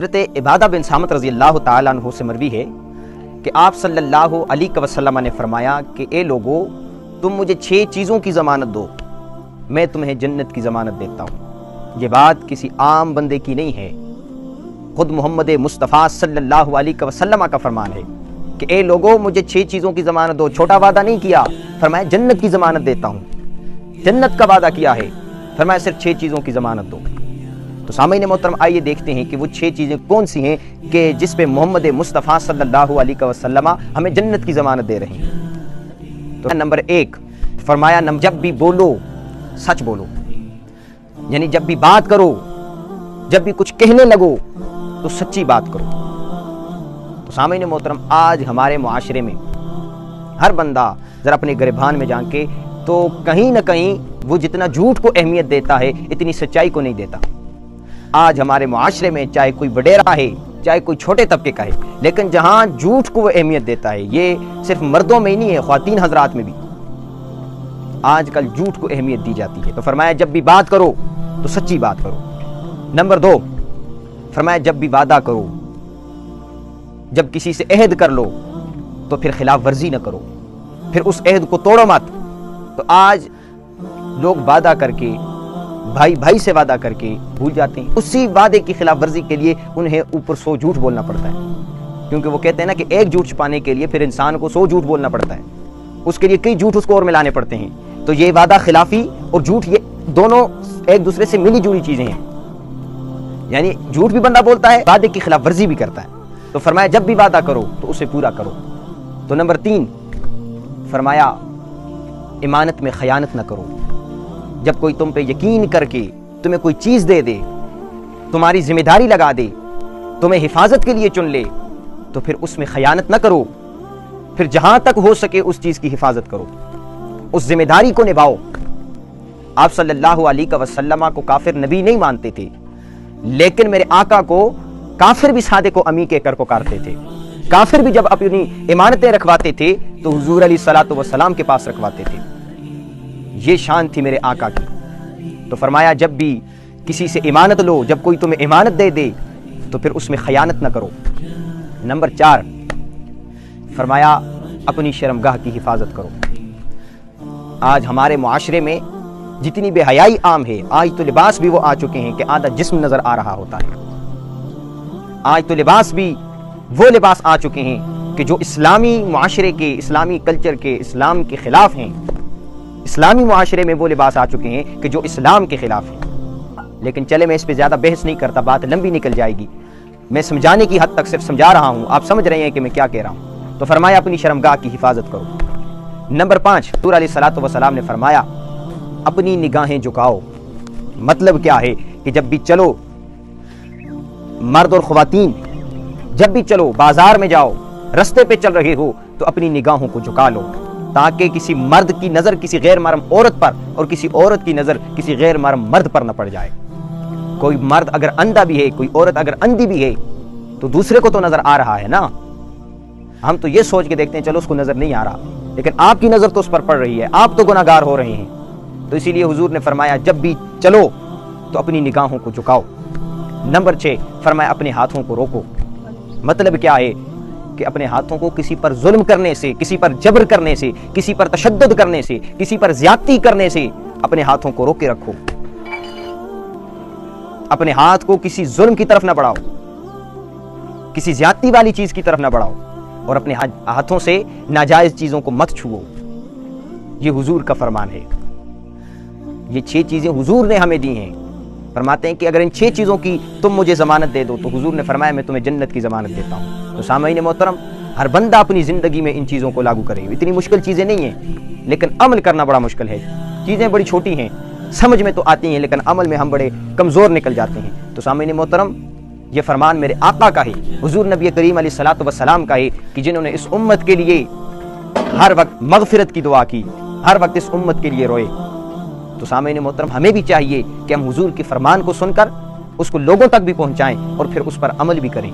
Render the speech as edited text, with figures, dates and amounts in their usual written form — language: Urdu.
حضرت عبادہ بن صامت رضی اللہ تعالیٰ عنہ سے مروی ہے کہ آپ صلی اللہ علیہ وسلم نے فرمایا کہ اے لوگو، تم مجھے 6 چیزوں کی ضمانت دو، میں تمہیں جنت کی ضمانت دیتا ہوں۔ یہ بات کسی عام بندے کی نہیں ہے، خود محمد مصطفیٰ صلی اللہ علیہ وسلم کا فرمان ہے کہ اے لوگو مجھے 6 چیزوں کی ضمانت دو۔ چھوٹا وعدہ نہیں کیا، فرمایا جنت کی ضمانت دیتا ہوں۔ جنت کا وعدہ کیا ہے، فرمایا صرف 6 چیزوں کی ضمانت دو۔ تو سامعین محترم، آئیے دیکھتے ہیں کہ وہ 6 چیزیں کون سی ہیں کہ جس پہ محمد مصطفیٰ صلی اللہ علیہ وسلم ہمیں جنت کی ضمانت دے رہے ہیں۔ تو نمبر 1 فرمایا، جب بھی بولو سچ بولو، یعنی جب بھی بات کرو، جب بھی کچھ کہنے لگو تو سچی بات کرو۔ تو سامعین محترم، آج ہمارے معاشرے میں ہر بندہ ذرا اپنے گریبان میں جان کے تو کہیں نہ کہیں وہ جتنا جھوٹ کو اہمیت دیتا ہے اتنی سچائی کو نہیں دیتا۔ آج ہمارے معاشرے میں چاہے کوئی وڈیرا ہے، چاہے کوئی چھوٹے طبقے کا ہے، لیکن جہاں جھوٹ کو وہ اہمیت دیتا ہے، یہ صرف مردوں میں ہی نہیں ہے، خواتین حضرات میں بھی آج کل جھوٹ کو اہمیت دی جاتی ہے۔ تو فرمایا جب بھی بات کرو تو سچی بات کرو۔ نمبر 2 فرمایا جب بھی وعدہ کرو، جب کسی سے عہد کر لو تو پھر خلاف ورزی نہ کرو، پھر اس عہد کو توڑو مت۔ تو آج لوگ وعدہ کر کے، بھائی بھائی سے وعدہ کر کے بھول جاتے ہیں، اسی وعدے کی خلاف ورزی کے لیے انہیں اوپر 100 جھوٹ بولنا پڑتا ہے، کیونکہ وہ کہتے ہیں نا کہ ایک جھوٹ چھپانے کے لیے پھر انسان کو 100 جھوٹ بولنا پڑتا ہے، اس کے لیے کئی جھوٹ اس کو اور ملانے پڑتے ہیں۔ تو یہ وعدہ خلافی اور جھوٹ، یہ دونوں ایک دوسرے سے ملی جڑی چیزیں ہیں، یعنی جھوٹ بھی بندہ بولتا ہے، وعدے کی خلاف ورزی بھی کرتا ہے۔ تو فرمایا جب بھی وعدہ کرو تو اسے پورا کرو۔ تو نمبر 3 فرمایا امانت میں خیانت نہ کرو۔ جب کوئی تم پہ یقین کر کے تمہیں کوئی چیز دے دے، تمہاری ذمہ داری لگا دے، تمہیں حفاظت کے لیے چن لے، تو پھر اس میں خیانت نہ کرو، پھر جہاں تک ہو سکے اس چیز کی حفاظت کرو، اس ذمہ داری کو نبھاؤ۔ آپ صلی اللہ علیہ وسلم کو کافر نبی نہیں مانتے تھے، لیکن میرے آقا کو کافر بھی صادق و امی کہہ کر پکارتے تھے۔ کافر بھی جب اپنی امانتیں رکھواتے تھے تو حضور علیہ الصلوۃ والسلام کے پاس رکھواتے تھے۔ یہ شان تھی میرے آقا کی۔ تو فرمایا جب بھی کسی سے امانت لو، جب کوئی تمہیں امانت دے دے تو پھر اس میں خیانت نہ کرو۔ نمبر 4 فرمایا اپنی شرمگاہ کی حفاظت کرو۔ آج ہمارے معاشرے میں جتنی بے حیائی عام ہے، آج تو لباس بھی وہ آ چکے ہیں کہ آدھا جسم نظر آ رہا ہوتا ہے۔ آج تو لباس بھی وہ لباس آ چکے ہیں کہ جو اسلامی معاشرے کے، اسلامی کلچر کے، اسلام کے خلاف ہیں۔ اسلامی معاشرے میں وہ لباس آ چکے ہیں کہ جو اسلام کے خلاف ہیں۔ لیکن چلے میں اس پہ زیادہ بحث نہیں کرتا، بات لمبی نکل جائے گی، میں سمجھانے کی حد تک صرف سمجھا رہا ہوں، آپ سمجھ رہے ہیں کہ میں کیا کہہ رہا ہوں۔ تو فرمایا اپنی شرمگاہ کی حفاظت کرو۔ نمبر 5 حضور علیہ الصلوۃ والسلام نے فرمایا اپنی نگاہیں جھکاؤ۔ مطلب کیا ہے کہ جب بھی چلو، مرد اور خواتین جب بھی چلو، بازار میں جاؤ، رستے پہ چل رہے ہو تو اپنی نگاہوں کو جھکا لو، تاکہ کسی مرد کی نظر کسی غیر محرم عورت پر اور کسی عورت کی نظر کسی غیر محرم مرد پر نہ پڑ جائے۔ کوئی مرد اگر اندھا بھی ہے، کوئی عورت اگر اندھی بھی ہے تو دوسرے کو تو نظر آ رہا ہے نا۔ ہم تو یہ سوچ کے دیکھتے ہیں چلو اس کو نظر نہیں آ رہا، لیکن آپ کی نظر تو اس پر پڑ رہی ہے، آپ تو گناہگار ہو رہے ہیں۔ تو اسی لیے حضور نے فرمایا جب بھی چلو تو اپنی نگاہوں کو جھکاؤ۔ نمبر 6 فرمایا اپنے ہاتھوں کو روکو۔ مطلب کیا ہے کہ اپنے ہاتھوں کو کسی پر ظلم کرنے سے، کسی پر جبر کرنے سے، کسی پر تشدد کرنے سے، کسی پر زیادتی کرنے سے اپنے ہاتھوں کو روکے رکھو۔ اپنے ہاتھ کو کسی ظلم کی طرف نہ بڑھاؤ، کسی زیادتی والی چیز کی طرف نہ بڑھاؤ، اور اپنے ہاتھوں سے ناجائز چیزوں کو مت چھوؤ۔ یہ حضور کا فرمان ہے۔ یہ 6 چیزیں حضور نے ہمیں دی ہیں۔ فرماتے ہیں کہ اگر ان 6 چیزوں کی تم مجھے ضمانت دے دو تو حضور نے فرمایا میں تمہیں جنت کی ضمانت دیتا ہوں۔ تو سامعین محترم، ہر بندہ اپنی زندگی میں ان چیزوں کو لاگو کرے۔ اتنی مشکل چیزیں نہیں ہیں، لیکن عمل کرنا بڑا مشکل ہے۔ چیزیں بڑی چھوٹی ہیں، سمجھ میں تو آتی ہیں، لیکن عمل میں ہم بڑے کمزور نکل جاتے ہیں۔ تو سامعین محترم، یہ فرمان میرے آقا کا ہے، حضور نبی کریم علیہ الصلوۃ والسلام کا ہے، کہ جنہوں نے اس امت کے لیے ہر وقت مغفرت کی دعا کی، ہر وقت اس امت کے لیے روئے۔ تو سامعین محترم، ہمیں بھی چاہیے کہ ہم حضور کے فرمان کو سن کر اس کو لوگوں تک بھی پہنچائیں اور پھر اس پر عمل بھی کریں۔